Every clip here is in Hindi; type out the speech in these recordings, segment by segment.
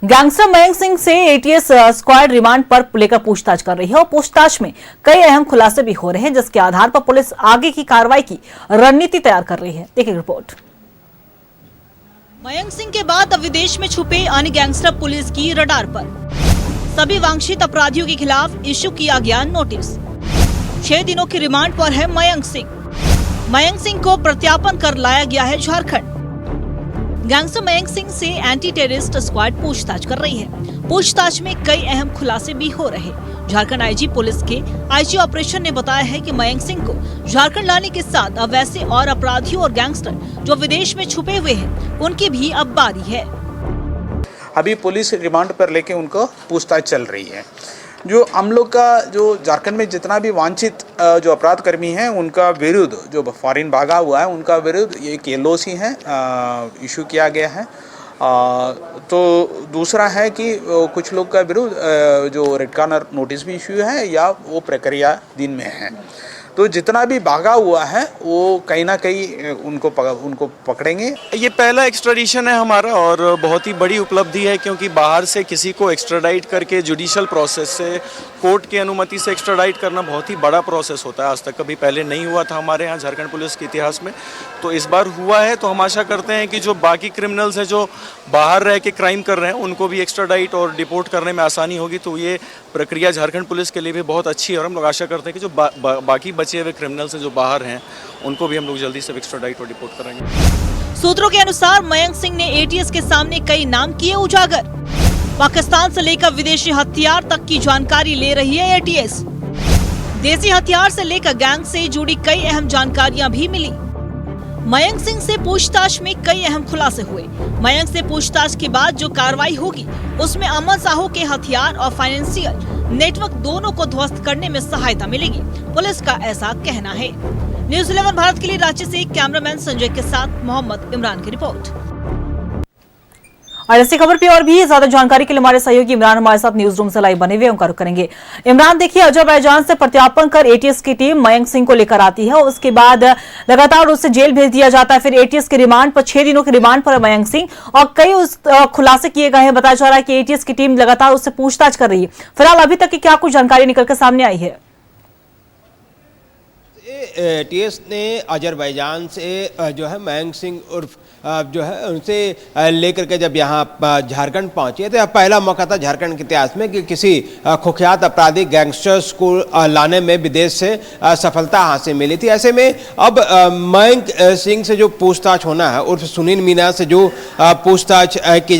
गैंगस्टर मयंक सिंह से एटीएस स्क्वाड रिमांड पर लेकर पूछताछ कर रही है और पूछताछ में कई अहम खुलासे भी हो रहे हैं, जिसके आधार पर पुलिस आगे की कार्रवाई की रणनीति तैयार कर रही है। देखिए रिपोर्ट। मयंक सिंह के बाद अब विदेश में छुपे अन्य गैंगस्टर पुलिस की रडार पर। सभी वांछित अपराधियों के खिलाफ इश्यू किया गया नोटिस। 6 दिनों की रिमांड पर है मयंक सिंह। मयंक सिंह को प्रत्यार्पण कर लाया गया है झारखंड। गैंगस्टर मयंक सिंह से एंटी टेररिस्ट स्क्वाड पूछताछ कर रही है। पूछताछ में कई अहम खुलासे भी हो रहे। झारखंड आईजी पुलिस के आईजी ऑपरेशन ने बताया है कि मयंक सिंह को झारखंड लाने के साथ अब वैसे और अपराधियों और गैंगस्टर जो विदेश में छुपे हुए हैं, उनकी भी अब बारी है। अभी पुलिस रिमांड पर लेके उनको पूछताछ चल रही है। जो हम लोग का जो झारखंड में जितना भी वांछित जो अपराध कर्मी हैं, उनका विरुद्ध जो फॉरेन भागा हुआ है, उनका विरुद्ध एक LOC है इशू किया गया है। तो दूसरा है कि कुछ लोग का विरुद्ध जो रेड कॉर्नर नोटिस भी इशू है या वो प्रक्रिया दिन में है। तो जितना भी भागा हुआ है वो कहीं ना कहीं उनको पकड़ेंगे। ये पहला एक्स्ट्राडिशन है हमारा और बहुत ही बड़ी उपलब्धि है, क्योंकि बाहर से किसी को एक्स्ट्राडाइट करके जुडिशियल प्रोसेस से, कोर्ट की अनुमति से एक्स्ट्राडाइट करना बहुत ही बड़ा प्रोसेस होता है। आज तक कभी पहले नहीं हुआ था हमारे यहाँ झारखंड पुलिस के इतिहास में, तो इस बार हुआ है। तो हम आशा करते हैं कि जो बाकी क्रिमिनल्स हैं जो बाहर रह के क्राइम कर रहे हैं, उनको भी एक्स्ट्राडाइट और डिपोर्ट करने में आसानी होगी। तो ये प्रक्रिया झारखंड पुलिस के लिए भी बहुत अच्छी है और हम लोग आशा करते हैं कि जो बाकी बचे हुए क्रिमिनल्स हैं जो बाहर हैं, उनको भी हम लोग जल्दी से एक्स्ट्राडाइट और डिपोर्ट करेंगे। सूत्रों के अनुसार मयंक सिंह ने एटीएस के सामने कई नाम किए उजागर। पाकिस्तान से लेकर विदेशी हथियार तक की जानकारी ले रही है एटीएस। देसी हथियार से लेकर गैंग से जुड़ी कई अहम जानकारियां भी मिली। मयंक सिंह से पूछताछ में कई अहम खुलासे हुए। मयंक से पूछताछ के बाद जो कार्रवाई होगी, उसमें अमन साहू के हथियार और फाइनेंशियल नेटवर्क दोनों को ध्वस्त करने में सहायता मिलेगी, पुलिस का ऐसा कहना है। न्यूज़ 11 भारत के लिए रांची से कैमरामैन संजय के साथ मोहम्मद इमरान की रिपोर्ट। और इसी खबर पे और भी ज्यादा जानकारी के लिए हमारे सहयोगी इमरान हमारे साथ न्यूज रूम से लाइव बने हुए, उनका रुख करेंगे। इमरान, देखिए, अजरबैजान से प्रत्यार्पण कर एटीएस की टीम मयंक सिंह को लेकर आती है, उसके बाद लगातार उसे जेल भेज दिया जाता है। फिर एटीएस के रिमांड पर 6 दिनों के रिमांड पर मयंक सिंह और कई खुलासे किए गए हैं। बताया जा रहा है कि एटीएस की टीम लगातार उससे पूछताछ कर रही है। फिलहाल अभी तक की क्या कुछ जानकारी निकल कर सामने आई है? एटीएस ने अजरबैजान से जो है मयंक सिंह उर्फ जो है उनसे लेकर के जब यहाँ झारखंड पहुंचे, तो पहला मौका था झारखंड के इतिहास में कि किसी कुख्यात अपराधी गैंगस्टर्स को लाने में विदेश से सफलता हासिल मिली थी। ऐसे में अब मयंक सिंह से जो पूछताछ होना है, उर्फ सुनील मीना से जो पूछताछ की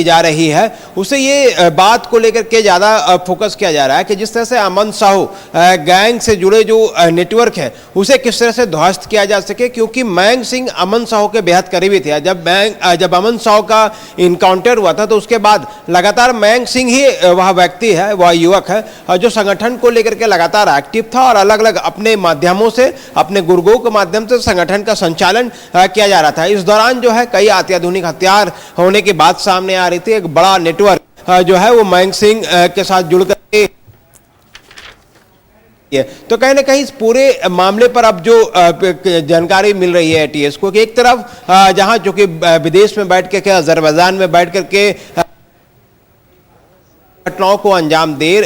जा रही है, उससे ये बात को लेकर के ज़्यादा फोकस किया जा रहा है कि जिस तरह से अमन साहू गैंग से जुड़े जो नेटवर्क है, उसे किस तरह से ध्वस्त किया जा सके, क्योंकि मयंक सिंह अमन साहू के बेहद करीबी थे। जब अमन साहू का इनकाउंटर हुआ था, तो उसके बाद लगातार मयंक सिंह ही वह व्यक्ति है, वह युवक है जो संगठन को लेकर के लगातार एक्टिव था और अलग अलग अपने माध्यमों से, अपने गुर्गों के माध्यम से संगठन का संचालन किया जा रहा था। इस दौरान जो है कई अत्याधुनिक हथियार होने की बात सामने आ रही थी। एक बड़ा नेटवर्क जो है वो मयंक सिंह के साथ जुड़ करके, तो कहीं ना कहीं इस पूरे मामले पर अब जो जानकारी मिल रही है एटीएस को कि एक तरफ जहां जो कि विदेश में बैठ के, अजरबैजान में बैठ करके घटनाओं को अंजाम दे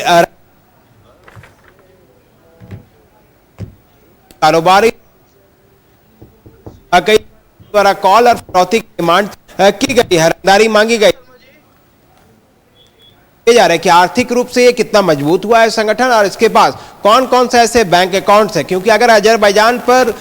कारोबारी कई द्वारा कॉल और फिरौती की डिमांड की गई है, रंगदारी मांगी गई जा रहा है कि आर्थिक रूप से ये कितना मजबूत हुआ है संगठन और इसके पास कौन कौन से ऐसे बैंक अकाउंट्स हैं। क्योंकि अगर अजरबैजान पर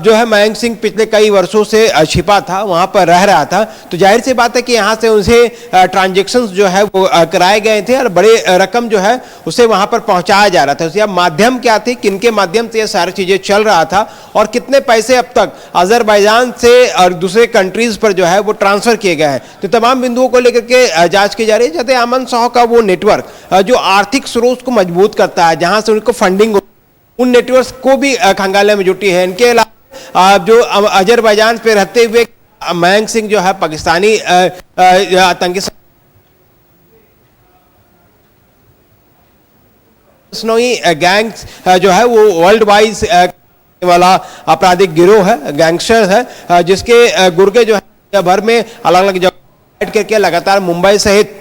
जो है मयंक सिंह पिछले कई वर्षों से छिपा था, वहां पर रह रहा था, तो जाहिर सी बात है कि यहां से उसे ट्रांजैक्शंस जो है वो कराए गए थे और बड़े रकम जो है उसे वहां पर पहुंचाया जा रहा था। उसके माध्यम क्या थी, किनके माध्यम से ये सारी चीजें चल रहा था और कितने पैसे अब तक अजरबैजान से और दूसरे कंट्रीज पर जो है वो ट्रांसफर किए गए हैं। तो तमाम बिंदुओं को लेकर के जांच की जा रही है। जैसे अमन साहू का वो नेटवर्क जो आर्थिक स्रोत को मजबूत करता है, जहां से उनको फंडिंग, उन नेटवर्क को भी खंगालने में जुटी है। इनके अलावा जो अजरबैजान पे रहते हुए मयंक सिंह जो है पाकिस्तानी आतंकी गैंग्स जो है वो वर्ल्ड वाइज वाला आपराधिक गिरोह है, गैंगस्टर है, जिसके गुर्गे जो है भर में अलग अलग जगह बैठ करके लगातार मुंबई सहित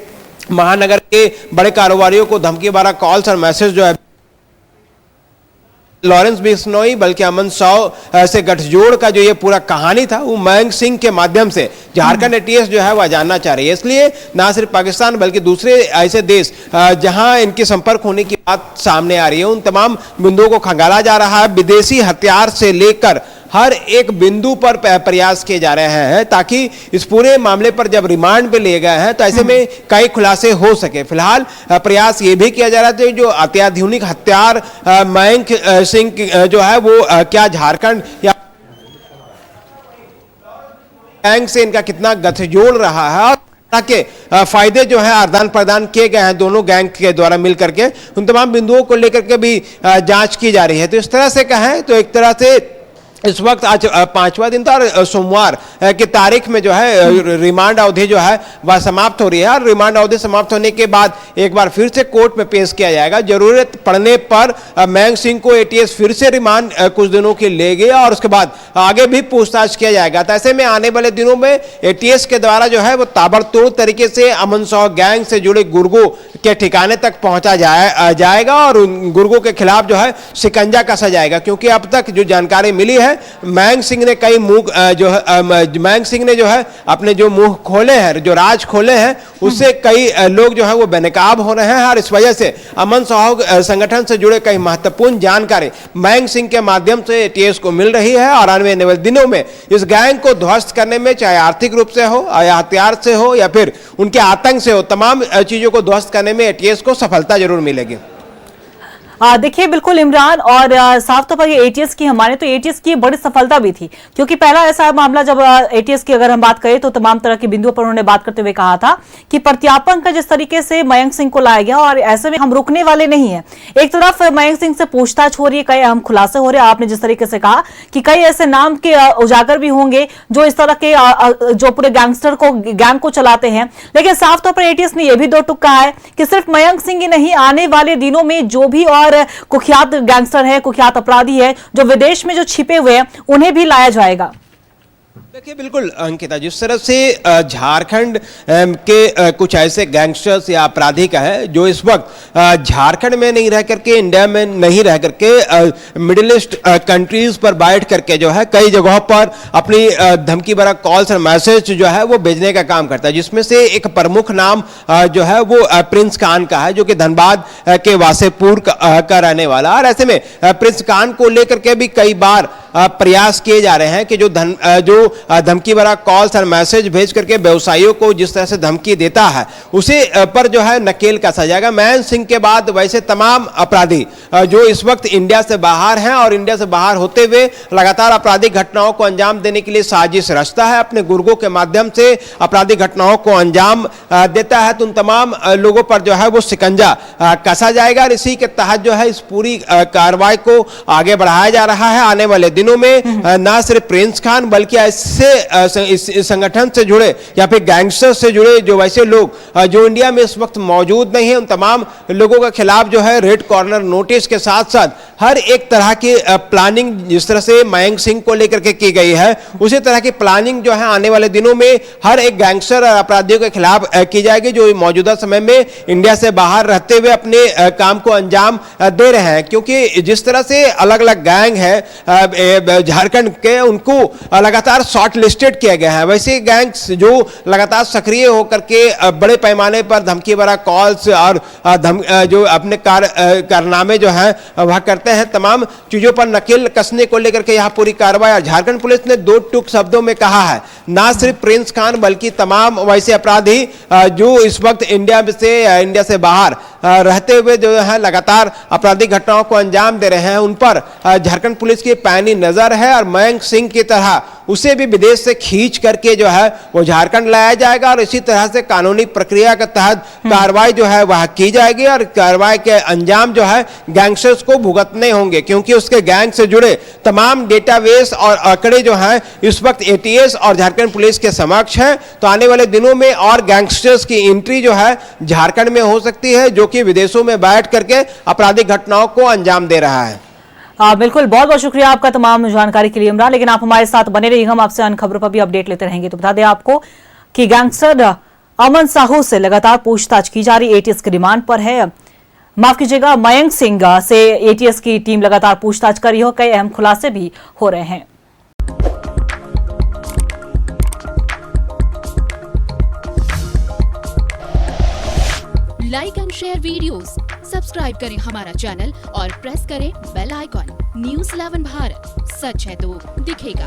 महानगर के बड़े कारोबारियों को धमकी भरा कॉल्स और मैसेज जो है लॉरेंस बिश्नोई बल्कि अमन साव से गठजोड़ का जो ये पूरा कहानी था वो मयंक सिंह के माध्यम से झारखंड एटीएस जो है वह जानना चाह रही है। इसलिए ना सिर्फ पाकिस्तान बल्कि दूसरे ऐसे देश जहां इनके संपर्क होने की बात सामने आ रही है उन तमाम बिंदुओं को खंगाला जा रहा है। विदेशी हथियार से लेकर हर एक बिंदु पर प्रयास किए जा रहे हैं ताकि इस पूरे मामले पर जब रिमांड पे लिए गए हैं तो ऐसे में कई खुलासे हो सके। फिलहाल प्रयास ये भी किया जा रहा है जो अत्याधुनिक हथियार मयंक सिंह जो है वो क्या झारखंड या बैंक से इनका कितना गठजोड़ रहा है ताकि फायदे जो है आदान प्रदान किए गए हैं दोनों गैंग के द्वारा मिलकर के उन तमाम बिंदुओं को लेकर के भी जांच की जा रही है। तो इस तरह से कहें तो एक तरह से इस वक्त आज 5वां दिन था और सोमवार की तारीख में जो है रिमांड अवधि जो है वह समाप्त हो रही है और रिमांड अवधि समाप्त होने के बाद एक बार फिर से कोर्ट में पेश किया जाएगा। जरूरत पड़ने पर मयंक सिंह को एटीएस फिर से रिमांड कुछ दिनों के ले गया और उसके बाद आगे भी पूछताछ किया जाएगा। तो ऐसे में आने वाले दिनों में एटीएस के द्वारा जो है वो ताबड़तोड़ तरीके से अमन साव गैंग से जुड़े गुर्गों के ठिकाने तक पहुंचा जाएगा और उन गुर्गों के खिलाफ जो है शिकंजा कसा जाएगा। क्योंकि अब तक जो जानकारी मिली है मयंक सिंह ने कई मुंह जो है मयंक सिंह ने जो है अपने जो मुंह खोले हैं जो राज खोले हैं उससे कई लोग जो है वो बेनकाब हो रहे हैं और इस वजह से अमन सहयोग संगठन से जुड़े कई महत्वपूर्ण जानकारी मयंक सिंह के माध्यम से एटीएस को मिल रही है और आने वाले दिनों में इस गैंग को ध्वस्त करने में चाहे आर्थिक रूप से हो या हथियार से हो या फिर उनके आतंक से हो तमाम चीजों को ध्वस्त करने में एटीएस को सफलता जरूर मिलेगी। देखिए बिल्कुल इमरान और साफ तौर पर ये एटीएस की हमारे तो एटीएस की बड़ी सफलता भी थी क्योंकि पहला ऐसा मामला जब एटीएस की अगर हम बात करें तो तमाम तरह के बिंदुओं पर उन्होंने बात करते हुए कहा था कि प्रत्यार्पण का जिस तरीके से मयंक सिंह को लाया गया और ऐसे में हम रुकने वाले नहीं है। एक तरफ मयंक सिंह से पूछताछ हो रही है, कई अहम खुलासे हो रहे हैं। आपने जिस तरीके से कहा कि कई ऐसे नाम के उजागर भी होंगे जो इस तरह के जो पूरे गैंग को चलाते हैं। लेकिन साफ तौर पर एटीएस ने यह भी दो टुक कहा है कि सिर्फ मयंक सिंह ही नहीं, आने वाले दिनों में जो भी और कुख्यात गैंगस्टर है, कुख्यात अपराधी है जो विदेश में जो छिपे हुए हैं उन्हें भी लाया जाएगा। देखिए बिल्कुल अंकिता, जिस तरह से झारखंड के कुछ ऐसे गैंगस्टर्स या अपराधी का है जो इस वक्त झारखंड में नहीं रह करके इंडिया में नहीं रह करके मिडिल ईस्ट कंट्रीज पर बैठ करके जो है कई जगहों पर अपनी धमकी भरा कॉल्स और मैसेज जो है वो भेजने का काम करता है। जिसमें से एक प्रमुख नाम जो है वो प्रिंस खान का है जो कि धनबाद के वासेपुर का रहने वाला। और ऐसे में प्रिंस खान को लेकर के भी कई बार प्रयास किए जा रहे हैं कि जो धमकी भरा कॉल्स और मैसेज भेज करके व्यवसायियों को जिस तरह से धमकी देता है उसे पर जो है नकेल कसा जाएगा। मयंक सिंह के बाद वैसे तमाम अपराधी जो इस वक्त इंडिया से बाहर हैं और इंडिया से बाहर होते हुए लगातार आपराधिक घटनाओं को अंजाम देने के लिए साजिश रचता है, अपने गुर्गों के माध्यम से आपराधिक घटनाओं को अंजाम देता है, तो उन तमाम लोगों पर जो है वो शिकंजा कसा जाएगा। और इसी के तहत जो है इस पूरी कार्रवाई को आगे बढ़ाया जा रहा है। आने वाले दिनों में ना सिर्फ प्रिंस खान बल्कि ऐसे इस संगठन से जुड़े या फिर गैंगस्टर से जुड़े जो वैसे लोग जो इंडिया में इस वक्त मौजूद नहीं है उन तमाम लोगों के खिलाफ जो है रेड कॉर्नर नोटिस के साथ साथ हर एक तरह की प्लानिंग जिस तरह से मयंक सिंह को लेकर के की गई है उसी तरह की प्लानिंग जो है आने वाले दिनों में हर एक गैंगस्टर और अपराधियों के खिलाफ की जाएगी जो मौजूदा समय में इंडिया से बाहर रहते हुए अपने काम को अंजाम दे रहे हैं। क्योंकि जिस तरह से अलग अलग गैंग है झारखंड के उनको लगातार शॉर्ट लिस्टेड किया गया है, वैसे गैंग्स जो लगातार सक्रिय होकर के बड़े पैमाने पर धमकी भरा कॉल्स और जो अपने कारनामे जो है वह करते हैं, तमाम चीजों पर नकेल कसने को लेकर के यह पूरी कार्रवाई झारखंड पुलिस ने दो टूक शब्दों में कहा है। ना सिर्फ प्रिंस खान बल्कि तमाम वैसे अपराधी जो इस वक्त इंडिया से बाहर रहते हुए जो है लगातार आपराधिक घटनाओं को अंजाम दे रहे हैं उन पर झारखंड पुलिस की पैनी नजर है। और मयंक सिंह की तरह उसे भी विदेश से खींच करके जो है वो झारखंड लाया जाएगा और इसी तरह से कानूनी प्रक्रिया के तहत कार्रवाई जो है वह की जाएगी और कार्रवाई के अंजाम जो है गैंगस्टर्स को भुगतने होंगे। क्योंकि उसके गैंग से जुड़े तमाम डेटाबेस और आंकड़े जो हैं इस वक्त एटीएस और झारखंड पुलिस के समक्ष है। तो आने वाले दिनों में और गैंगस्टर्स की एंट्री जो है झारखंड में हो सकती है जो कि विदेशों में बैठ करके आपराधिक घटनाओं को अंजाम दे रहा है। बिल्कुल, बहुत बहुत शुक्रिया आपका तमाम जानकारी के लिए इमरान। लेकिन आप हमारे साथ बने रहिए, हम आपसे अन्य खबरों पर भी अपडेट लेते रहेंगे। तो बता दें आपको कि गैंगस्टर अमन साहू से लगातार पूछताछ की जा रही, एटीएस की रिमांड पर है। माफ कीजिएगा, मयंक सिंह से एटीएस की टीम लगातार पूछताछ कर रही हो, कई अहम खुलासे भी हो रहे हैं। Like and share videos, subscribe करें हमारा चैनल और प्रेस करें बेल आइकॉन। न्यूज़ 11 भारत, सच है तो दिखेगा।